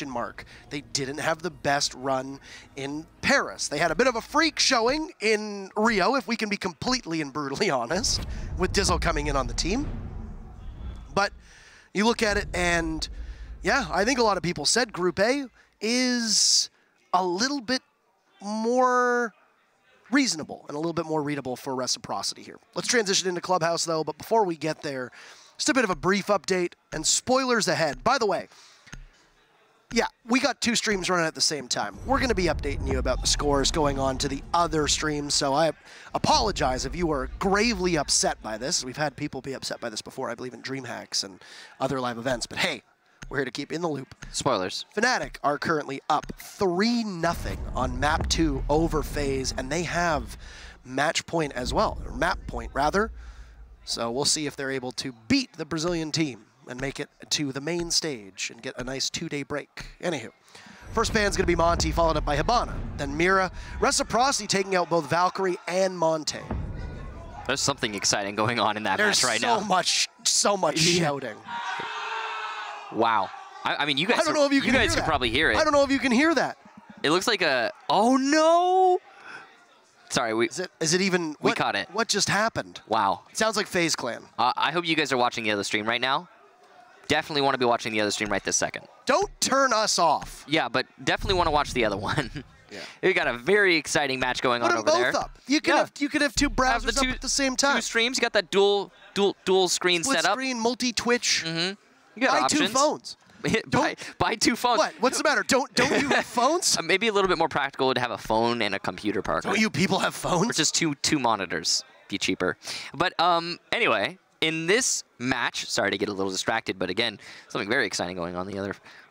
question mark. They didn't have the best run in Paris. They had a bit of a freak showing in Rio, if we can be completely and brutally honest, with Dizzle coming in on the team. But you look at it and, yeah, I think a lot of people said Group A is a little bit more reasonable and a little bit more readable for Reciprocity here. Let's transition into Clubhouse, though, but before we get there, just a bit of a brief update and spoilers ahead. By the way, yeah, we got 2 streams running at the same time. We're going to be updating you about the scores going on to the other streams, so I apologize if you were gravely upset by this. We've had people be upset by this before, I believe in DreamHacks and other live events, but hey, we're here to keep in the loop. Spoilers. Fnatic are currently up 3-0 on Map2 over FaZe, and they have match point as well, or map point rather. So we'll see if they're able to beat the Brazilian team and make it to the main stage and get a nice 2-day break. Anywho, first ban's going to be Monty, followed up by Hibana, then Mira. Reciprocity taking out both Valkyrie and Monte. There's something exciting going on in that match right now. There's so much shouting. Wow. I mean, you guys, I don't know if you can probably hear it. I don't know if you can hear that. It looks like a, oh no! Sorry, is it even, we caught it. What just happened? Wow. It sounds like FaZe Clan. I hope you guys are watching the other stream right now. Definitely want to be watching the other stream right this second. Don't turn us off. Yeah, but definitely want to watch the other one. Yeah. We got a very exciting match going on over there. Put them both up. You could have 2 browsers up at the same time. 2 streams. You got that dual screen Split setup. Screen, multi-Twitch. Mm-hmm. You got buy options. 2 phones. Buy 2 phones. What? What's the matter? Don't you have phones? Maybe a little bit more practical to have a phone and a computer partner. Don't you people have phones? Or just two monitors. Be cheaper. But anyway, in this match, sorry to get a little distracted, but again, something very exciting going on the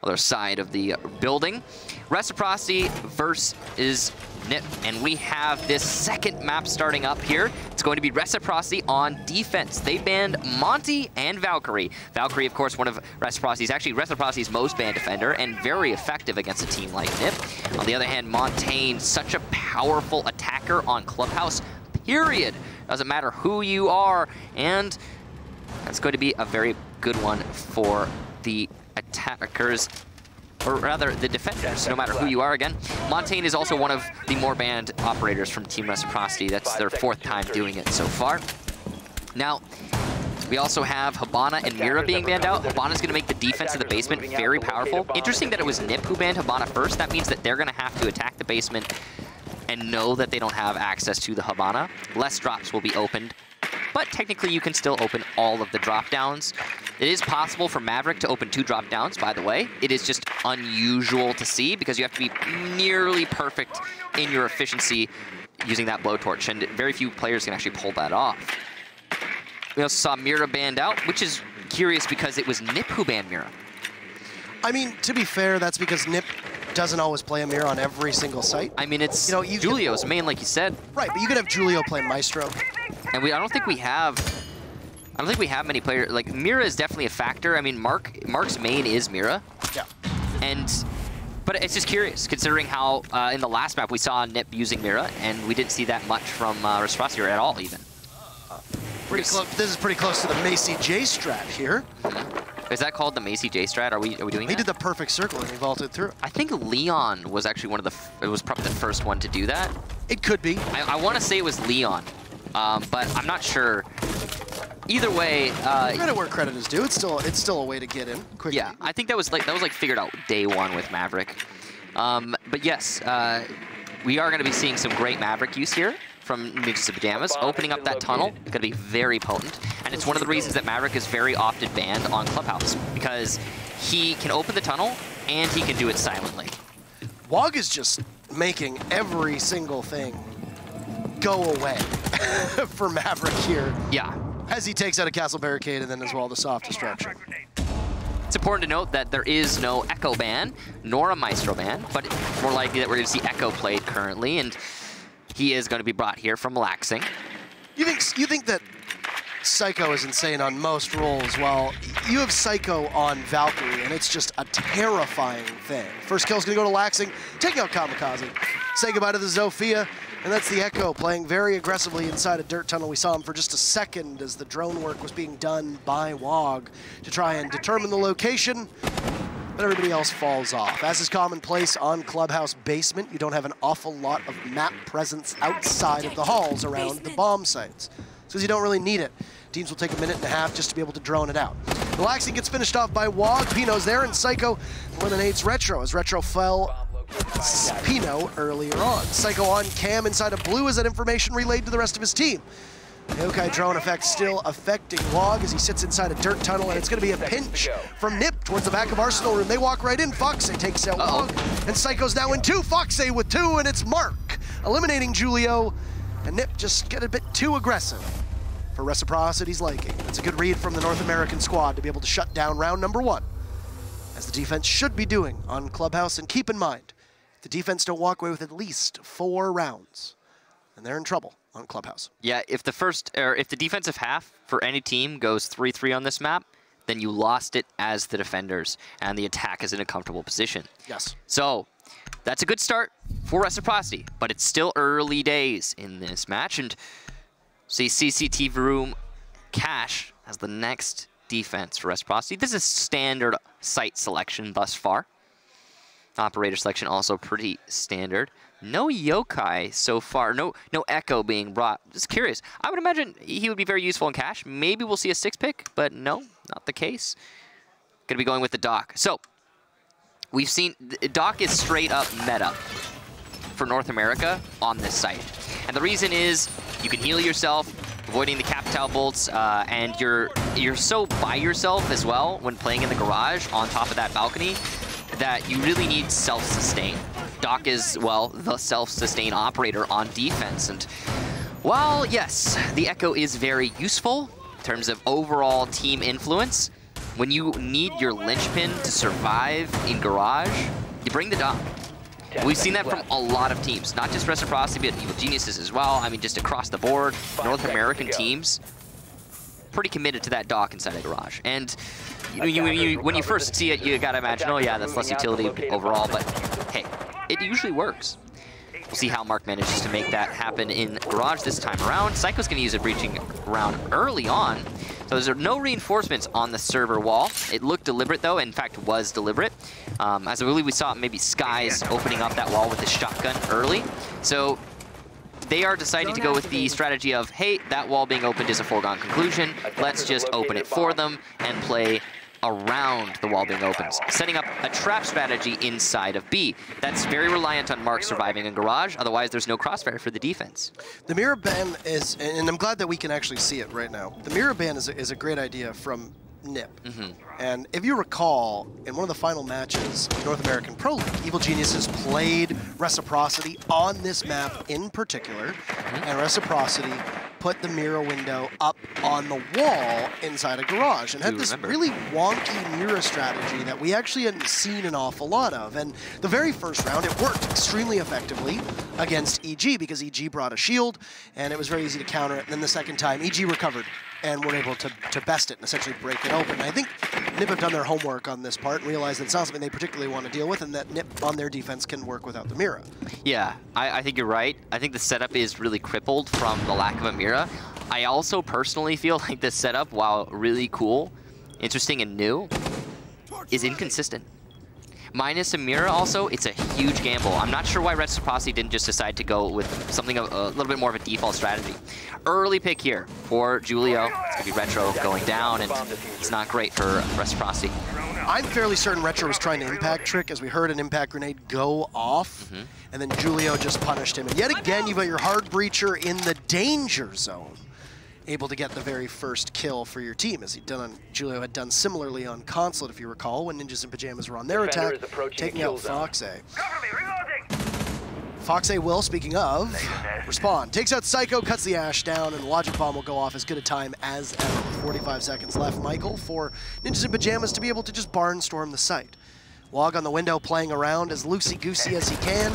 other side of the building. Reciprocity versus NiP, and we have this second map starting up here. It's going to be Reciprocity on defense. They banned Monty and Valkyrie. Valkyrie, of course, one of Reciprocity's, actually Reciprocity's most banned defender and very effective against a team like NiP. On the other hand, Montaigne, such a powerful attacker on Clubhouse, period. Doesn't matter who you are, and that's going to be a very good one for the attackers, or rather the defenders, no matter who you are. Again, Montaigne is also one of the more banned operators from Team Reciprocity. That's their 4th time doing it so far. Now, we also have Hibana and Mira being banned out. Hibana's going to make the defense of the basement very powerful. Interesting that it was NiP who banned Hibana first. That means that they're going to have to attack the basement and know that they don't have access to the Hibana. Less drops will be opened, but technically you can still open all of the drop downs. It is possible for Maverick to open 2 drop downs, by the way. It is just unusual to see because you have to be nearly perfect in your efficiency using that blowtorch, and very few players can actually pull that off. We also saw Mira banned out, which is curious because it was NiP who banned Mira. I mean, to be fair, that's because NiP doesn't always play a Mira on every single site. I mean, it's Julio's main, like you said. Right, but you could have Julio play Maestro. And I don't think we have many players. Like, Mira is definitely a factor. I mean, Mark's main is Mira. Yeah. But it's just curious, considering how in the last map we saw NiP using Mira, and we didn't see that much from Reciprocity at all, even. Pretty close. This is pretty close to the Macy J strat here. Is that called the Macy J strat? Are we doing that? He did the perfect circle and he vaulted through. I think Leon was actually one of the. It was probably the first one to do that. It could be. I want to say it was Leon, but I'm not sure. Either way, credit where credit is due. It's still a way to get in quickly. Yeah, I think that was like figured out day 1 with Maverick. But yes, we are going to be seeing some great Maverick use here from Ninjas of Pyjamas. Opening up that tunnel is going to be very potent, and it's one of the reasons that Maverick is very often banned on Clubhouse, because he can open the tunnel and he can do it silently. Wog is just making every single thing go away for Maverick here. Yeah. As he takes out a castle barricade and then as well the soft destruction. It's important to note that there is no Echo ban, nor a Maestro ban, but it's more likely that we're going to see Echo played currently, and he is going to be brought here from Laxing. You think that Psycho is insane on most roles? Well, you have Psycho on Valkyrie, and it's just a terrifying thing. First kill's going to go to Laxing, taking out Kamikaze. Say goodbye to the Zofia, and that's the Echo playing very aggressively inside a dirt tunnel. We saw him for just a second as the drone work was being done by Wog to try and determine the location. But but everybody else falls off. As is commonplace on Clubhouse Basement, you don't have an awful lot of map presence outside of the halls around the bomb sites, because you don't really need it. Teams will take a minute and a half just to be able to drone it out. Relaxing gets finished off by Wog. Pino's there, and Psycho eliminates Retro, as Retro fell Pino earlier on. Psycho on cam inside of blue as that information relayed to the rest of his team. The Yokai drone effect still affecting Wog as he sits inside a dirt tunnel, and it's going to be a pinch from Nip towards the back of Arsenal room. They walk right in. Foxay takes out Wog, and Psycho's now in 2. Foxay with 2, and it's Mark eliminating Julio, and Nip just get a bit too aggressive for Reciprocity's liking. That's a good read from the North American squad to be able to shut down round number 1, as the defense should be doing on Clubhouse. And keep in mind, if the defense don't walk away with at least 4 rounds, and they're in trouble on Clubhouse. Yeah, if the defensive half for any team goes 3-3 on this map, then you lost it as the defenders, and the attack is in a comfortable position. Yes. So that's a good start for Reciprocity, but it's still early days in this match, and see CCTV room Cash as the next defense for Reciprocity. This is standard site selection thus far. Operator selection also pretty standard. No Yokai so far. No Echo being brought. Just curious. I would imagine he would be very useful in Cash. Maybe we'll see a 6-pick, but no, not the case. Gonna be going with the Doc. So we've seen Doc is straight up meta for North America on this site. And the reason is you can heal yourself, avoiding the Capital bolts, and you're so by yourself as well when playing in the garage on top of that balcony that you really need self-sustain. Doc is, well, the self-sustain operator on defense. And while, yes, the Echo is very useful in terms of overall team influence, when you need your linchpin to survive in garage, you bring the Doc. We've seen that from a lot of teams, not just Reciprocity, but Evil Geniuses as well. I mean, just across the board, North American teams, pretty committed to that Doc inside the garage. And when you first see it, you gotta imagine, oh yeah, that's less utility overall, but hey, it usually works. We'll see how Mark manages to make that happen in garage this time around. Psycho's gonna use a breaching round early on. So there's no reinforcements on the server wall. It looked deliberate though, in fact was deliberate. As I believe we saw maybe Skies opening up that wall with his shotgun early. So they are deciding to go with the strategy of, hey, that wall being opened is a foregone conclusion. Let's just open it for them and play around the wall being opened, setting up a trap strategy inside of B. That's very reliant on Mark surviving in garage, otherwise there's no crossfire for the defense. The mirror ban is, and I'm glad that we can actually see it right now, the mirror ban is a great idea from Nip. And if you recall, in one of the final matches of North American Pro League, Evil Geniuses played Reciprocity on this map in particular, and Reciprocity put the mirror window up on the wall inside a garage and had this really wonky mirror strategy that we actually hadn't seen an awful lot of. And the very first round, it worked extremely effectively against EG because EG brought a shield and it was very easy to counter it. And then the second time, EG recovered and were able to best it and essentially break it open. And I think Nip have done their homework on this part and realized that it's not something they particularly want to deal with and that Nip on their defense can work without the mirror. Yeah, I think you're right. I think the setup is really crippled from the lack of a mirror. I also personally feel like this setup, while really cool, interesting and new, is inconsistent. Minus a mirror also, it's a huge gamble. I'm not sure why Reciprocity didn't just decide to go with something a little bit more of a default strategy. Early pick here for Julio. It's going to be Retro going down, and it's not great for Reciprocity. I'm fairly certain Retro was trying to impact trick as we heard an impact grenade go off, and then Julio just punished him. And yet again, you've got your hard breacher in the danger zone, able to get the very first kill for your team, as Julio had done similarly on Consulate, if you recall, when Ninjas in Pajamas were on their attack, taking out Foxay. Foxay will, speaking of, respond. Takes out Psycho, cuts the Ash down, and the Logic Bomb will go off as good a time as ever. 45 seconds left, Michael, for Ninjas in Pajamas to be able to just barnstorm the site. Wog on the window playing around as loosey-goosey as he can,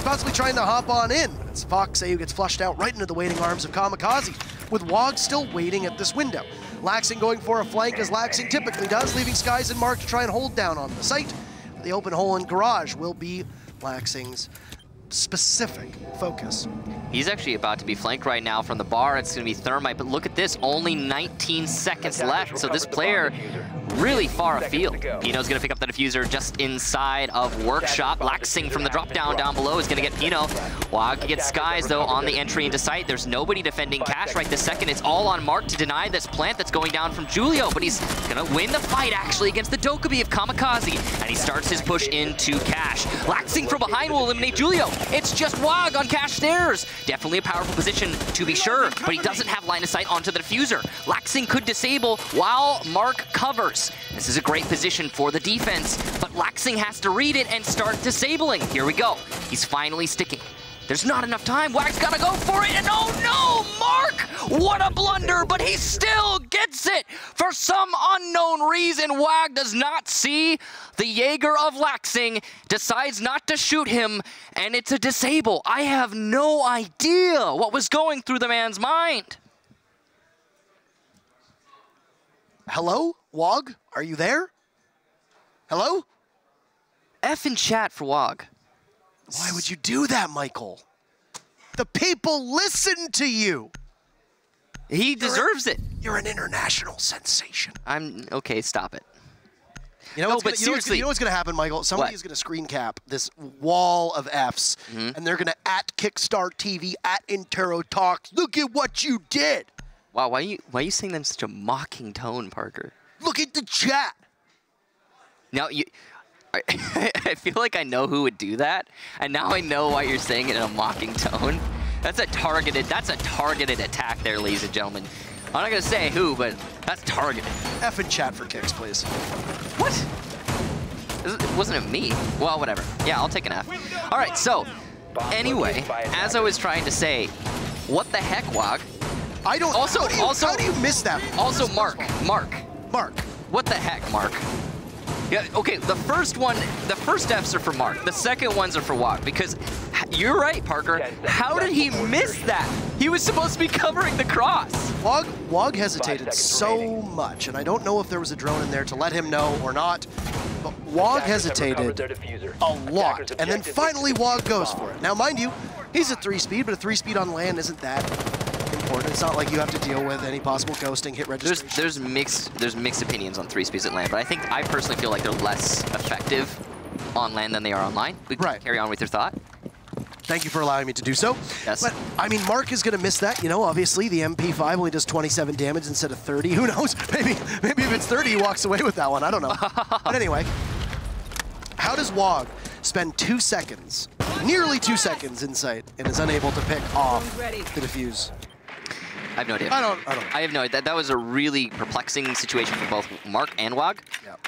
possibly trying to hop on in. It's Foxay who gets flushed out right into the waiting arms of Kamikaze, with Wog still waiting at this window. Laxing going for a flank as Laxing typically does, leaving Skies and Mark to try and hold down on the site. The open hole in garage will be Laxing's specific focus. He's actually about to be flanked right now from the bar. It's going to be Thermite, but look at this, only 19 seconds left. So this player really far afield. Pino's going to pick up the diffuser just inside of Workshop. Laxing from the drop down below is going to get Pino. Wog gets Skies, though, on the entry into sight. There's nobody defending Cash right this second. It's all on Mark to deny this plant that's going down from Julio, but he's going to win the fight, actually, against the Dokkaebi of Kamikaze, and he starts his push into Cash. Laxing from behind will eliminate Julio. It's just Wog on Cash stairs. Definitely a powerful position, to be sure, but he doesn't have line of sight onto the diffuser. Laxing could disable while Mark covers. This is a great position for the defense, but Laxing has to read it and start disabling. Here we go. He's finally sticking. There's not enough time. Wag's gotta go for it, and oh no, Mark! What a blunder, but he still gets it! For some unknown reason, Wag does not see the Jaeger of Laxing, decides not to shoot him, and it's a disable. I have no idea what was going through the man's mind. Hello, Wog? Are you there? Hello? F in chat for Wog. Why would you do that, Michael? The people listen to you. He deserves it. You're an international sensation. Okay, stop it. You know, seriously, you know what's going to happen, Michael? Somebody is going to screen cap this wall of Fs, and they're going to @Kickstart TV, @Intero Talks. Look at what you did. Wow, why are you saying that in such a mocking tone, Parker? Look at the chat. Now, I feel like I know who would do that, and now I know why you're saying it in a mocking tone. That's a targeted attack there, ladies and gentlemen. I'm not gonna say who, but that's targeted. F in chat for kicks, please. What? It wasn't me. Well, whatever. Yeah, I'll take an F. All right, so anyway, as I was trying to say, what the heck, Wog? I don't. How do you miss that? Also, Mark. What the heck, Mark? Yeah, okay, the first Fs are for Mark. The second ones are for Wog, because you're right, Parker. How did he miss that? He was supposed to be covering the cross. Wog hesitated so much, and I don't know if there was a drone in there to let him know or not, but Wog hesitated a lot, and then finally Wog goes for it. Now, mind you, he's a 3-speed, but a 3-speed on land isn't that important. It's not like you have to deal with any possible ghosting, hit registration. There's mixed opinions on 3-speeds at land, but I personally feel like they're less effective on land than they are online. Right. Carry on with your thought. Thank you for allowing me to do so. Yes. But, I mean, Mark is going to miss that. You know, obviously, the MP5 only does 27 damage instead of 30. Who knows? Maybe if it's 30, he walks away with that one. I don't know. But anyway, how does Wog spend 2 seconds, nearly 2 seconds in sight, and is unable to pick off the defuse? I have no idea. I have no idea. That was a really perplexing situation for both Mark and Wog. Yep.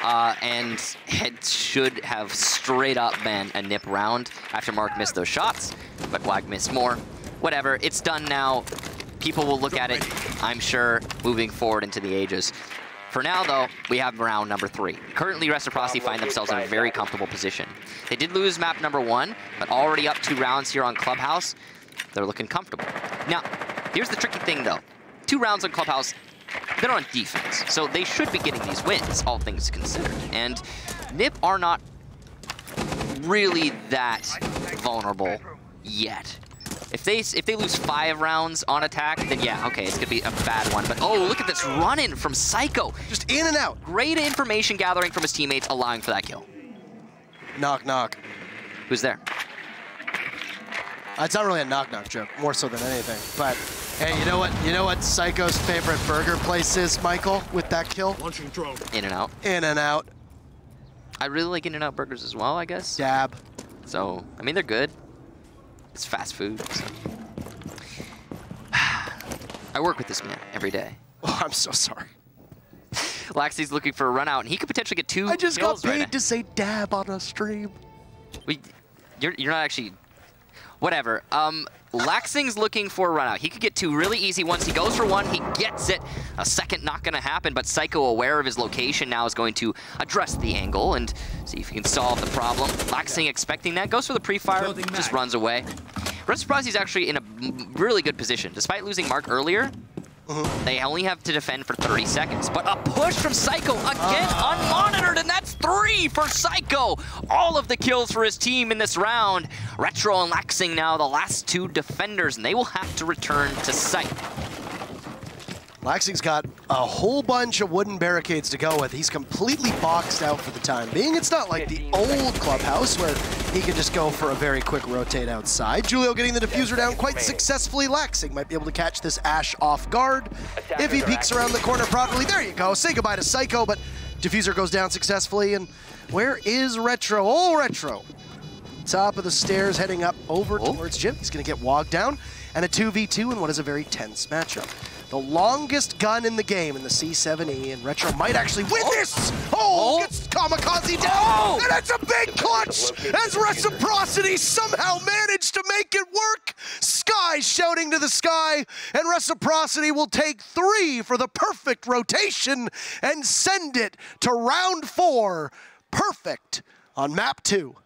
And it should have straight up been a nip round after Mark missed those shots, but Wog missed more. Whatever, it's done now. People will look at it, I'm sure, moving forward into the ages. For now, though, we have round number 3. Currently, Reciprocity find themselves in a very comfortable position. They did lose map number 1, but already up 2 rounds here on Clubhouse. They're looking comfortable. Now, here's the tricky thing, though. 2 rounds on Clubhouse, they're on defense, so they should be getting these wins, all things considered. And NIP are not really that vulnerable yet. If they lose 5 rounds on attack, then yeah, okay, it's gonna be a bad one. But oh, look at this run-in from Psycho. Just in and out. Great information gathering from his teammates, allowing for that kill. Knock, knock. Who's there? It's not really a knock-knock joke, more so than anything. But hey, you know what? You know what Psycho's favorite burger place is, Michael? With that kill? Launching drone. In and out. In and out. I really like In-N-Out burgers as well, I guess. Dab. So I mean, they're good. It's fast food. So. I work with this man every day. Oh, I'm so sorry. Laxy's looking for a run out, and he could potentially get 2 kills. I just got paid right to say dab on a stream. You're not actually. Whatever. Laxing's looking for a run out. He could get 2 really easy ones. He goes for 1. He gets it. A second not going to happen, but Psycho, aware of his location now, is going to address the angle and see if he can solve the problem. Laxing expecting that. Goes for the pre-fire. Just runs away. Reciprocity's actually in a really good position. Despite losing Mark earlier, they only have to defend for 30 seconds. But a push from Psycho, again, unmonitored, and that's 3 for Psycho. All of the kills for his team in this round. Retro and Laxing now the last 2 defenders, and they will have to return to site. Laxing's got a whole bunch of wooden barricades to go with. He's completely boxed out for the time being. It's not like the old clubhouse where he can just go for a very quick rotate outside. Julio getting the diffuser down quite successfully. Laxing might be able to catch this Ash off guard if he peeks around the corner properly. There you go. Say goodbye to Psycho, but diffuser goes down successfully. And where is Retro? Oh, Retro. Top of the stairs, heading up over towards Jim. He's going to get wogged down. And a 2v2 in what is a very tense matchup. The longest gun in the game in the C7E, and Retro might actually win this! Oh, gets Kamikaze down, and it's a big clutch as Reciprocity somehow managed to make it work! Sky shouting to the sky, and Reciprocity will take 3 for the perfect rotation and send it to round 4. Perfect on map 2.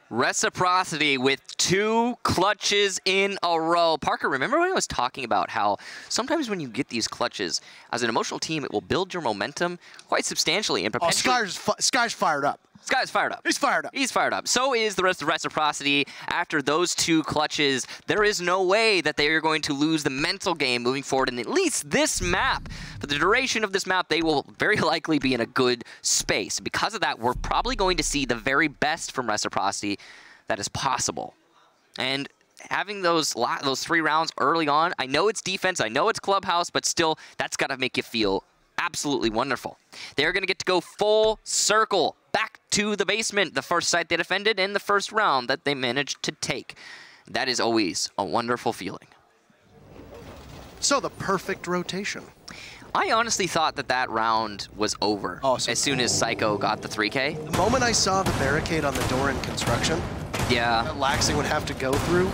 Reciprocity with 2 clutches in a row. Parker, remember when I was talking about how sometimes when you get these clutches, as an emotional team, it will build your momentum quite substantially and potentially... Sky's fired up. Sky's fired up. He's fired up. He's fired up. So is the rest of Reciprocity. After those 2 clutches, there is no way that they are going to lose the mental game moving forward in at least this map. For the duration of this map, they will very likely be in a good space. Because of that, we're probably going to see the very best from Reciprocity that is possible. And having those 3 rounds early on, I know it's defense, I know it's clubhouse, but still, that's got to make you feel absolutely wonderful. They're going to get to go full circle back to the basement, the first site they defended in the first round that they managed to take. That is always a wonderful feeling. So the perfect rotation. I honestly thought that that round was over as soon as Psycho got the 3K. The moment I saw the barricade on the door in construction, that Laxing would have to go through,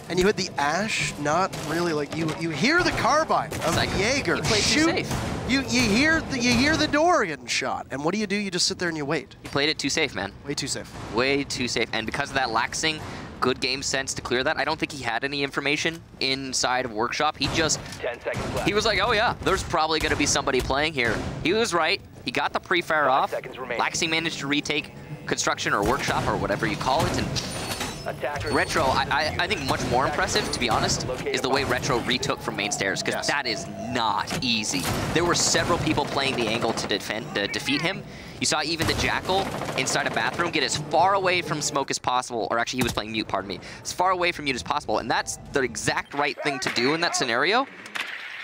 and you had the Ash, not really like you hear the carbine of the Jaeger. He played too safe. You hear the door getting shot, and what do? You just sit there and you wait. He played it too safe, man. Way too safe. Way too safe, and because of that Laxing, good game sense to clear that. I don't think he had any information inside of Workshop. He just, 10 seconds left. He was like, oh yeah, there's probably going to be somebody playing here. He was right. He got the pre-fire off. Laxing managed to retake Construction or Workshop or whatever you call it, and Retro, I think much more impressive, to be honest, is the way Retro retook from main stairs, because that is not easy. There were several people playing the angle to defeat him. You saw even the Jackal inside a bathroom get as far away from smoke as possible, or actually he was playing mute, pardon me, as far away from mute as possible, and that's the exact right thing to do in that scenario,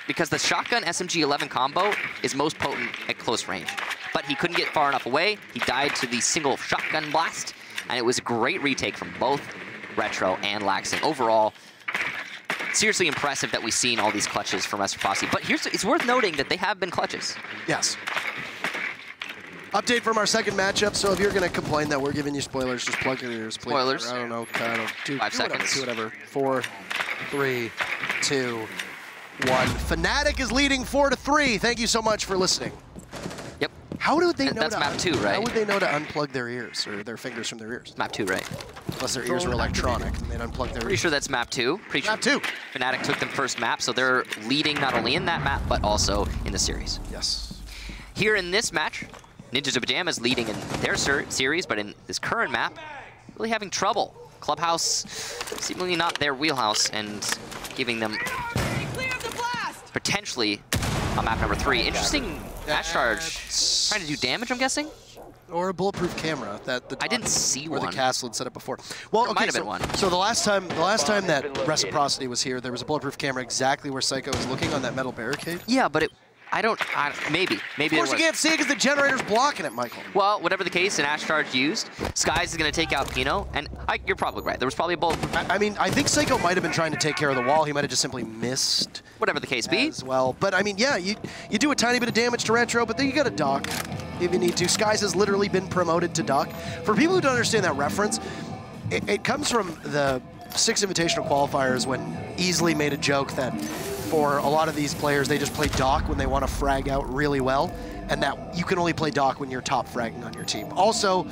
because the shotgun SMG-11 combo is most potent at close range. But he couldn't get far enough away. He died to the single shotgun blast, and it was a great retake from both Retro and Laxing. Overall, seriously impressive that we've seen all these clutches from Reciprocity. But it's worth noting that they have been clutches. Yes. Update from our second matchup. So if you're going to complain that we're giving you spoilers, just plug your ears, please. Spoilers. I don't know, kind of. 5 seconds. Do whatever. 4, 3, 2, 1. Fnatic is leading 4-3. Thank you so much for listening. Yep. How do they know That's map 2, right? How would they know to unplug their ears or their fingers from their ears? Map 2, right? Unless their ears were electronic and they'd unplug their ears. Pretty sure that's map 2. Map 2. Fnatic took them first map, so they're leading not only in that map, but also in the series. Yes. Here in this match, Ninjas of Pyjamas leading in their series, but in this current map, really having trouble. Clubhouse seemingly not their wheelhouse and giving them potentially on map number 3. Interesting Ash charge. Trying to do damage, I'm guessing? Or a bulletproof camera that the I didn't see one. Or the castle had set up before. Well, there might have been one. So the last time that Reciprocity was here, there was a bulletproof camera exactly where Psycho was looking on that metal barricade. Yeah, but maybe Of course you can't see it because the generator's blocking it, Michael. Well, whatever the case, an Ash charge used. Skies is going to take out Pino, and you're probably right. There was probably a bulletproof. I mean, I think Psycho might have been trying to take care of the wall. He might have just simply missed. Whatever the case be. As well. But I mean, yeah, you do a tiny bit of damage to Retro, but then you got to dock if you need to. Skies has literally been promoted to dock. For people who don't understand that reference, it comes from the 6 Invitational qualifiers when Easily made a joke that for a lot of these players, they just play dock when they want to frag out really well, and that you can only play dock when you're top fragging on your team. Also,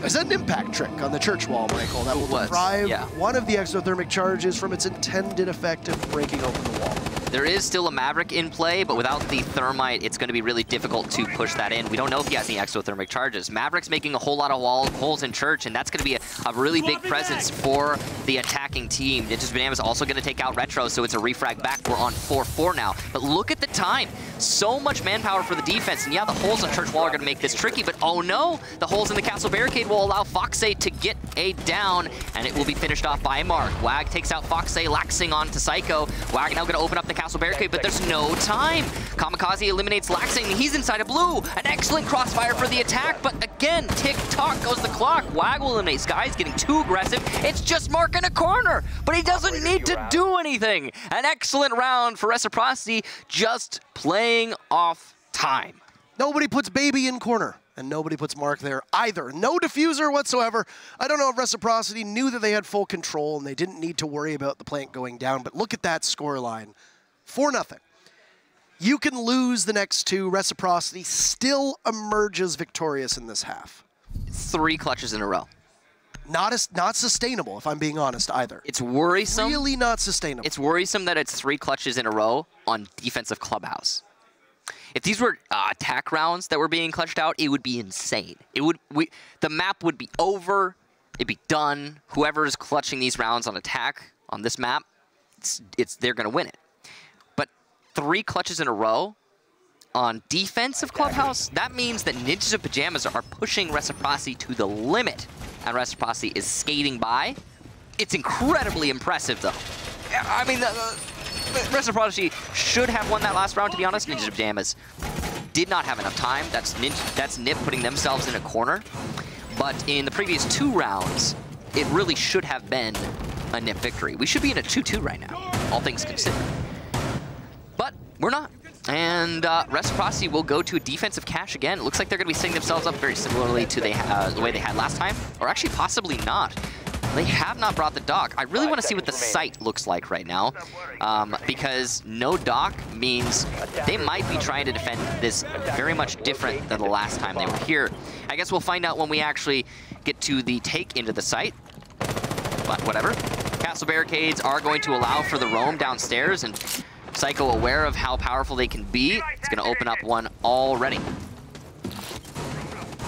is that an impact trick on the church wall, Michael? That will deprive one of the exothermic charges from its intended effect of breaking open the wall. There is still a Maverick in play, but without the thermite, it's going to be really difficult to push that in. We don't know if he has any exothermic charges. Maverick's making a whole lot of holes in church, and that's going to be a really big presence for the attack attacking team. Ninjas Pyjamas also going to take out Retro, so it's a refrag back. We're on 4-4 now. But look at the time. So much manpower for the defense. And yeah, the holes on Church Wall are going to make this tricky, but oh no! The holes in the Castle Barricade will allow Foxay to get a down, and it will be finished off by Mark. Wag takes out Foxay, laxing on to Psycho. Wag now going to open up the Castle Barricade, but there's no time. Kamikaze eliminates Laxing, and he's inside of blue. An excellent crossfire for the attack, but again, tick-tock goes the clock. Wag will eliminate Sky's getting too aggressive. It's just Mark in a corner, but he doesn't need to do anything. An excellent round for Reciprocity, just playing off time. Nobody puts Baby in corner, and nobody puts Mark there either. No diffuser whatsoever. I don't know if Reciprocity knew that they had full control and they didn't need to worry about the plant going down, but look at that scoreline. 4-0. You can lose the next two. Reciprocity still emerges victorious in this half. 3 clutches in a row. Not sustainable, if I'm being honest, either. It's worrisome. Really not sustainable. It's worrisome that it's 3 clutches in a row on defensive clubhouse. If these were attack rounds that were being clutched out, it would be insane. The map would be over. It'd be done. Whoever's clutching these rounds on attack on this map, they're going to win it. But 3 clutches in a row on defensive clubhouse, that means that Ninjas of Pyjamas are pushing Reciprocity to the limit, and Reciprocity is skating by. It's incredibly impressive, though. I mean, Reciprocity should have won that last round, to be honest. Ninjas of Pyjamas did not have enough time. That's Nip putting themselves in a corner. But in the previous 2 rounds, it really should have been a Nip victory. We should be in a 2-2 right now, all things considered. But we're not. And Reciprocity will go to a defensive cache again. It looks like they're going to be setting themselves up very similarly to the way they had last time, or actually possibly not. They have not brought the dock. I really want to see what the site looks like right now, because no dock means they might be trying to defend this very much different than the last time they were here. I guess we'll find out when we actually get to the take into the site, but whatever. Castle barricades are going to allow for the roam downstairs, and Psycho, aware of how powerful they can be, it's going to open up one already.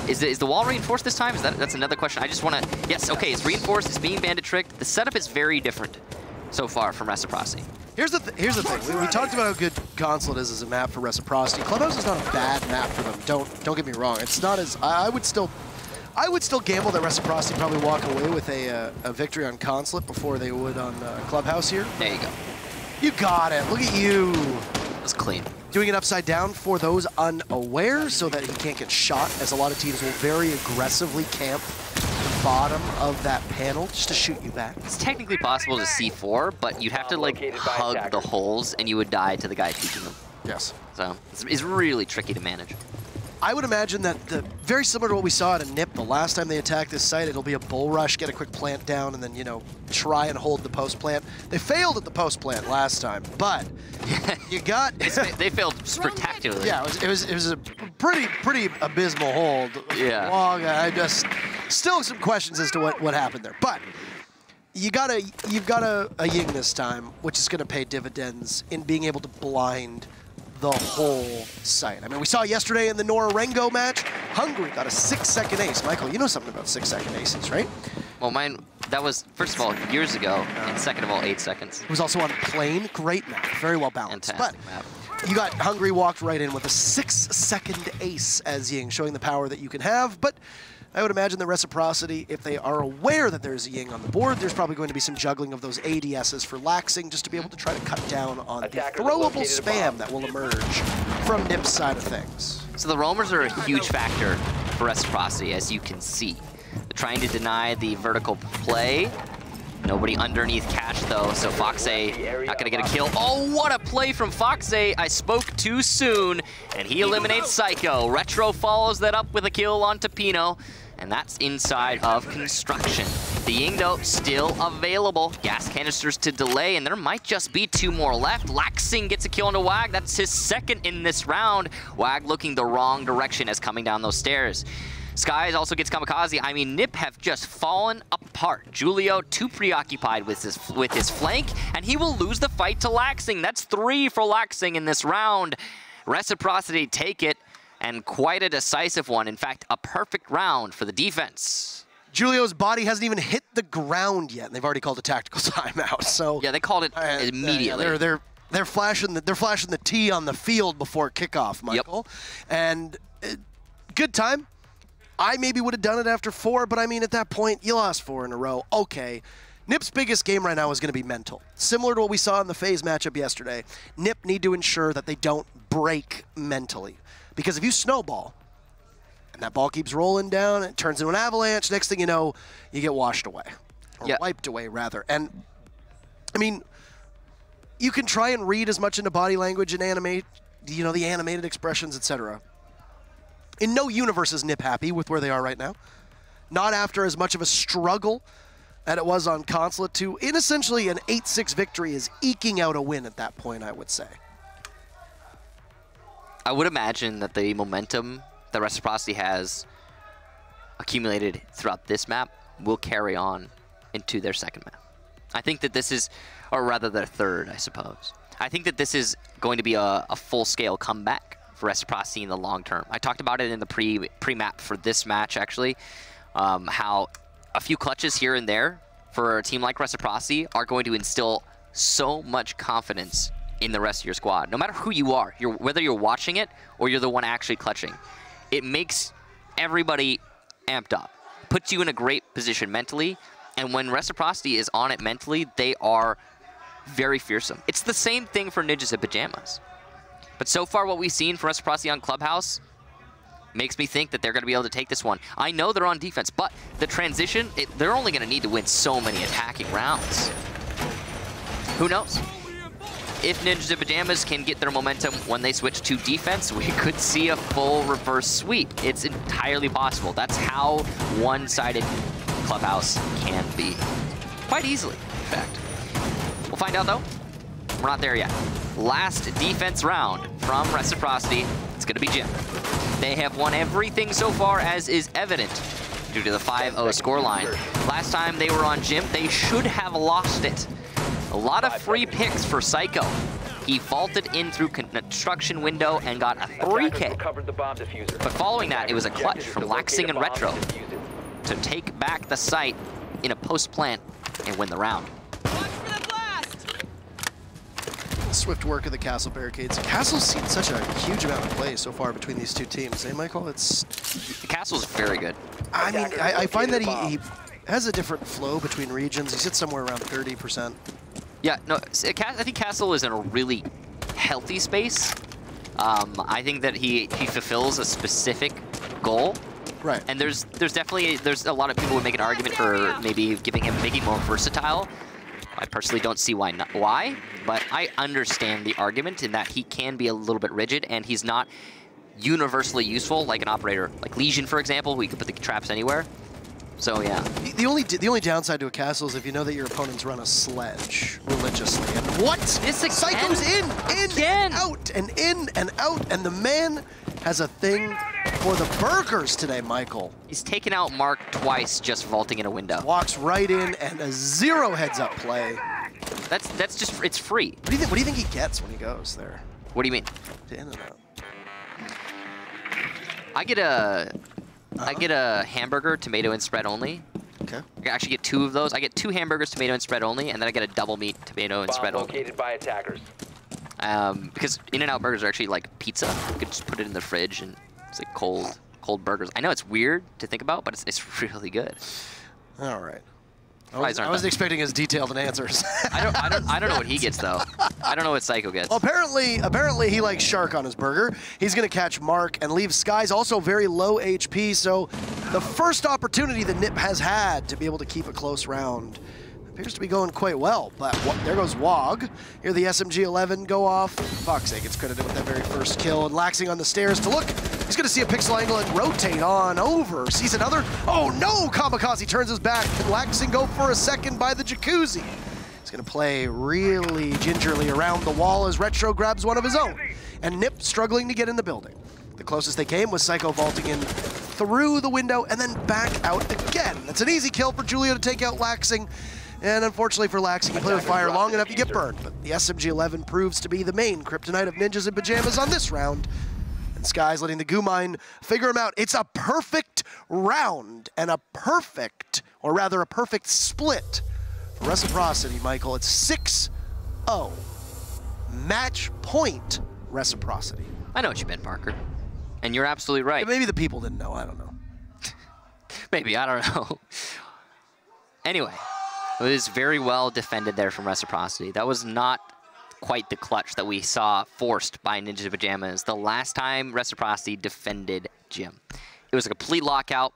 Is the wall reinforced this time? That's another question. I just want to... Yes, okay, it's reinforced. It's being bandit tricked. The setup is very different so far from Reciprocity. Here's the thing. We talked about how good Consulate is as a map for Reciprocity. Clubhouse is not a bad map for them. Don't get me wrong. It's not as... I would still gamble that Reciprocity probably walk away with a victory on Consulate before they would on Clubhouse here. There you go. You got it. Look at you. That's clean. Doing it upside down for those unaware so that he can't get shot, as a lot of teams will very aggressively camp the bottom of that panel just to shoot you back. It's technically possible to C4, but you'd have to like hug the holes and you would die to the guy peeking them. Yes. So it's really tricky to manage. I would imagine that very similar to what we saw at a Nip the last time they attacked this site, it'll be a bull rush, get a quick plant down, and then, you know, try and hold the post plant. They failed at the post plant last time, but you got... they failed spectacularly. Yeah, it was a pretty abysmal hold. Yeah. Long, I just... Still some questions as to what happened there, but you've got a Ying this time, which is going to pay dividends in being able to blind the whole site. I mean, we saw yesterday in the Nora Rengo match, Hungary got a 6-second ace. Michael, you know something about 6-second aces, right? Well, that was, first of all, years ago, and second of all, 8 seconds. It was also on plane. Great map, very well balanced. Fantastic but map. You got Hungary walked right in with a 6-second ace as Ying, showing the power that you can have. But I would imagine the Reciprocity, if they are aware that there's a Ying on the board, there's probably going to be some juggling of those ADSs for laxing, just to be able to try to cut down on the throwable spam that will emerge from Nip's side of things. So the roamers are a huge factor for Reciprocity, as you can see. They're trying to deny the vertical play. Nobody underneath cache, though, so Foxay not going to get a kill. Oh, what a play from Foxay. I spoke too soon, and he eliminates Psycho. Retro follows that up with a kill on Tapino, and that's inside of construction. The Ying, though, still available. Gas canisters to delay, and there might just be 2 more left. Laxing gets a kill onto Wag. That's his second in this round. Wag looking the wrong direction as coming down those stairs. Skies also gets Kamikaze. I mean, Nip have just fallen apart. Julio too preoccupied with his flank, and he will lose the fight to Laxing. That's 3 for Laxing in this round. Reciprocity take it, and quite a decisive one. In fact, a perfect round for the defense. Julio's body hasn't even hit the ground yet, and they've already called a tactical timeout. So yeah, they called it immediately. Yeah, they're flashing the T on the field before kickoff, Michael. Yep. And good time. I maybe would have done it after 4, but I mean, at that point, you lost 4 in a row. Okay. NIP's biggest game right now is going to be mental. Similar to what we saw in the FaZe matchup yesterday, NIP need to ensure that they don't break mentally. Because if you snowball, and that ball keeps rolling down, it turns into an avalanche, next thing you know, you get washed away. Or wiped away, rather. And, I mean, you can try and read as much into body language and animate, you know, the animated expressions, etc. In no universe is NIP happy with where they are right now. Not after as much of a struggle that it was on Consulate to, in essentially an 8-6 victory, is eking out a win at that point, I would say. I would imagine that the momentum that Reciprocity has accumulated throughout this map will carry on into their second map. I think that this is, or rather their third, I suppose. I think that this is going to be a full-scale comeback for Reciprocity in the long term. I talked about it in the pre-map for this match, actually, how a few clutches here and there for a team like Reciprocity are going to instill so much confidence in the rest of your squad. No matter who you are, whether you're watching it or you're the one actually clutching, it makes everybody amped up, puts you in a great position mentally, and when Reciprocity is on it mentally, they are very fearsome. It's the same thing for Ninjas and Pyjamas. But so far what we've seen for Reciprocity on Clubhouse makes me think that they're going to be able to take this one. I know they're on defense, but the transition, they're only going to need to win so many attacking rounds. Who knows? If Ninjas and Pyjamas can get their momentum when they switch to defense, we could see a full reverse sweep. It's entirely possible. That's how one-sided Clubhouse can be. Quite easily, in fact. We'll find out, though. We're not there yet. Last defense round from Reciprocity. It's going to be Jim. They have won everything so far, as is evident due to the 5-0 scoreline. Last time they were on Jim, they should have lost it. A lot of free picks for Psycho. He vaulted in through construction window and got a 3K. But following that, it was a clutch from Laxing and Retro to take back the site in a post-plant and win the round. Swift work of the Castle barricades. Castle's seen such a huge amount of play so far between these two teams. Eh, Michael? The Castle's very good. I mean, I find that he has a different flow between regions. He sits somewhere around 30%. Yeah, no, I think Castle is in a really healthy space. I think that he fulfills a specific goal. Right. And there's definitely a lot of people would make an argument for maybe making him more versatile. I personally don't see why, but I understand the argument in that he can be a little bit rigid and he's not universally useful like an operator. Like Legion, for example, we could put the traps anywhere. So yeah. The only downside to a castle is if you know that your opponents run a sledge religiously. And what? This again? Psycho's in and out, and in and out, and the man has a thing for the burgers today, Michael. He's taken out Mark twice just vaulting in a window. Walks right in and a 0 heads-up play. That's just, it's free. What do you think he gets when he goes there? What do you mean? To in and out. I get a hamburger, tomato and spread only. Okay. I actually get 2 of those. I get 2 hamburgers, tomato and spread only, and then I get a double meat, tomato and spread only. Located by attackers. Because In-N-Out burgers are actually like pizza. You could just put it in the fridge and it's like cold burgers. I know it's weird to think about, but it's really good. All right. I wasn't expecting as detailed an answers. I don't know what he gets though. I don't know what Psycho gets. Well, apparently he likes Shark on his burger. He's gonna catch Mark and leave Skies also very low HP. So the first opportunity that NIP has had to be able to keep a close round appears to be going quite well. But there goes Wog. Here the SMG-11 go off. Fuck's sake, it's credited with that very first kill. And Laxing on the stairs to look. He's going to see a pixel angle and rotate on over. Sees another. Oh no! Kamikaze turns his back. Can Laxing go for a second by the jacuzzi? He's going to play really gingerly around the wall as Retro grabs one of his own. And NIP struggling to get in the building. The closest they came was Psycho vaulting in through the window and then back out again. That's an easy kill for Julio to take out Laxing. And unfortunately for Laxing, you play with fire long enough, you get burned. But the SMG-11 proves to be the main kryptonite of Ninjas and Pyjamas on this round. And Skies letting the goo mine figure him out. It's a perfect round and a perfect, or rather a perfect split for Reciprocity, Michael. It's 6-0. Match point Reciprocity. I know what you meant, Parker. And you're absolutely right. Maybe the people didn't know. I don't know. Maybe, I don't know. Anyway, it was very well defended there from Reciprocity. That was not quite the clutch that we saw forced by Ninjas Pyjamas the last time Reciprocity defended Jim. It was a complete lockout.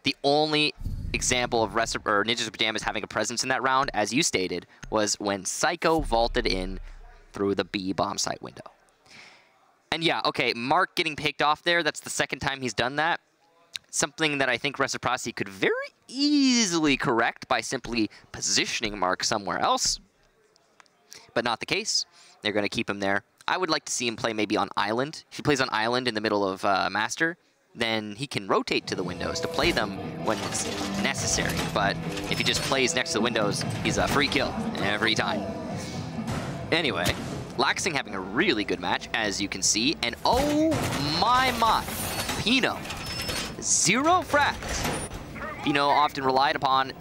The only example of Ninjas Pyjamas having a presence in that round, as you stated, was when Psycho vaulted in through the B bomb site window. And yeah, okay, Mark getting picked off there, that's the second time he's done that. Something that I think Reciprocity could very easily correct by simply positioning Mark somewhere else. But not the case. They're going to keep him there. I would like to see him play maybe on Island. If he plays on Island in the middle of Master, then he can rotate to the windows to play them when it's necessary. But if he just plays next to the windows, he's a free kill every time. Anyway, Laxing having a really good match, as you can see. And oh my, Pino. 0 frags. Pino often relied upon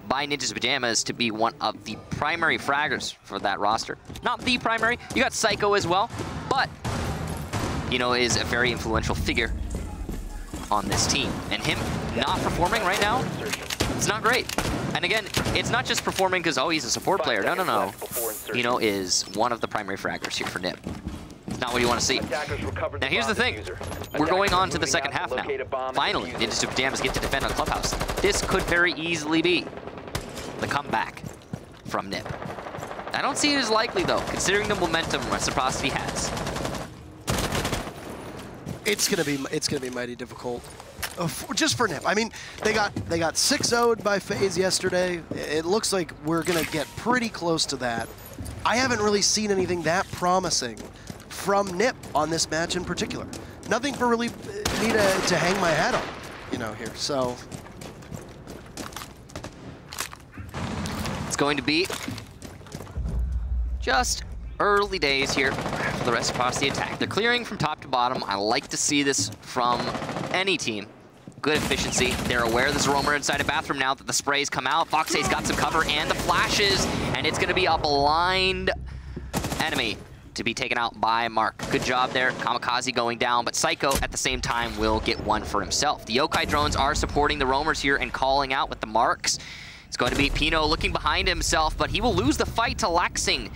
by Ninjas Pyjamas to be one of the primary fraggers for that roster. Not the primary. You got Psycho as well, but Pino is a very influential figure on this team. And him not performing right now, it's not great. And again, it's not just performing because, oh, he's a support player. No, no, no. Pino is one of the primary fraggers here for NIP. It's not what you want to see. Now, here's the thing. We're going on to the second half now. Finally, Ninjas Pyjamas get to defend on Clubhouse. This could very easily be the comeback from NIP. I don't see it as likely, though, considering the momentum Reciprocity has. It's gonna be mighty difficult, just for NIP. I mean, they got 6-0'd by FaZe yesterday. It looks like we're gonna get pretty close to that. I haven't really seen anything that promising from NIP on this match in particular. Nothing for really me to hang my hat on, you know, here. So it's going to be just early days here for the Reciprocity attack. They're clearing from top to bottom. I like to see this from any team. Good efficiency. They're aware there's a roamer inside a bathroom now that the sprays come out. Foxay's got some cover and the flashes, and it's going to be a blind enemy to be taken out by Mark. Good job there. Kamikaze going down, but Psycho at the same time will get one for himself. The Yokai drones are supporting the roamers here and calling out with the marks. It's going to be Pino looking behind himself, but he will lose the fight to Laxing.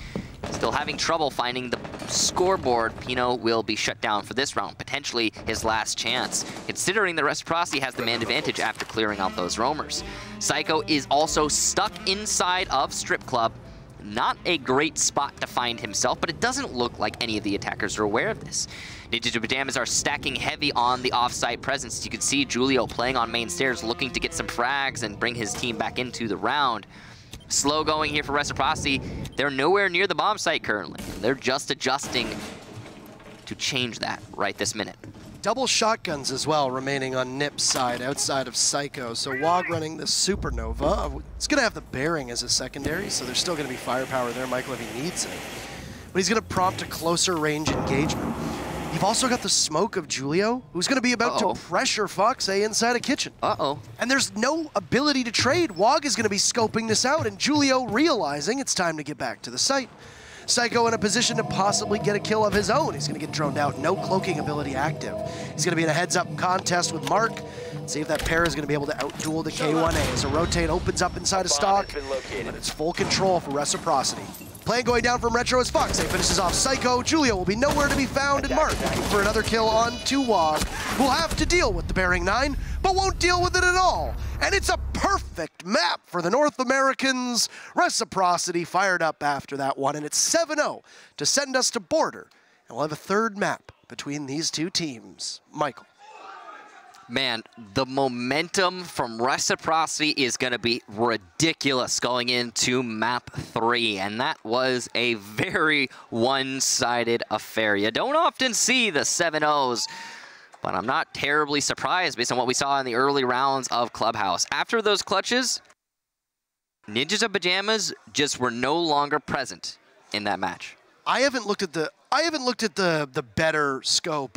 Still having trouble finding the scoreboard. Pino will be shut down for this round, potentially his last chance, considering the Reciprocity has the man advantage after clearing out those roamers. Psycho is also stuck inside of Strip Club. Not a great spot to find himself, but it doesn't look like any of the attackers are aware of this. Ninjas Pyjamas are stacking heavy on the off-site presence. You can see Julio playing on main stairs, looking to get some frags and bring his team back into the round. Slow going here for Reciprocity. They're nowhere near the bomb site currently. They're just adjusting to change that right this minute. Double shotguns as well remaining on NIP's side outside of Psycho. So Wog running the Supernova. It's going to have the bearing as a secondary, so there's still going to be firepower there, Michael, if he needs it. But he's going to prompt a closer range engagement. You've also got the smoke of Julio, who's going to be about to pressure Foxay inside a kitchen. And there's no ability to trade. Wog is going to be scoping this out, and Julio realizing it's time to get back to the site. Psycho in a position to possibly get a kill of his own. He's going to get droned out. No cloaking ability active. He's going to be in a heads-up contest with Mark. See if that pair is going to be able to outduel the K1A as a rotate opens up inside a stock. But it's full control for Reciprocity. Plan going down from Retro as Foxay finishes off Psycho. Julio will be nowhere to be found, and Mark looking for another kill on Wog, who'll have to deal with the Bearing 9, but won't deal with it at all. And it's a perfect map for the North Americans. Reciprocity fired up after that one, and it's 7-0 to send us to border. And we'll have a third map between these two teams. Michael. Man, the momentum from Reciprocity is going to be ridiculous going into map 3, and that was a very one-sided affair. You don't often see the 7-0s, but I'm not terribly surprised based on what we saw in the early rounds of Clubhouse. After those clutches, Ninjas of Pyjamas just were no longer present in that match. I haven't looked at the better scope of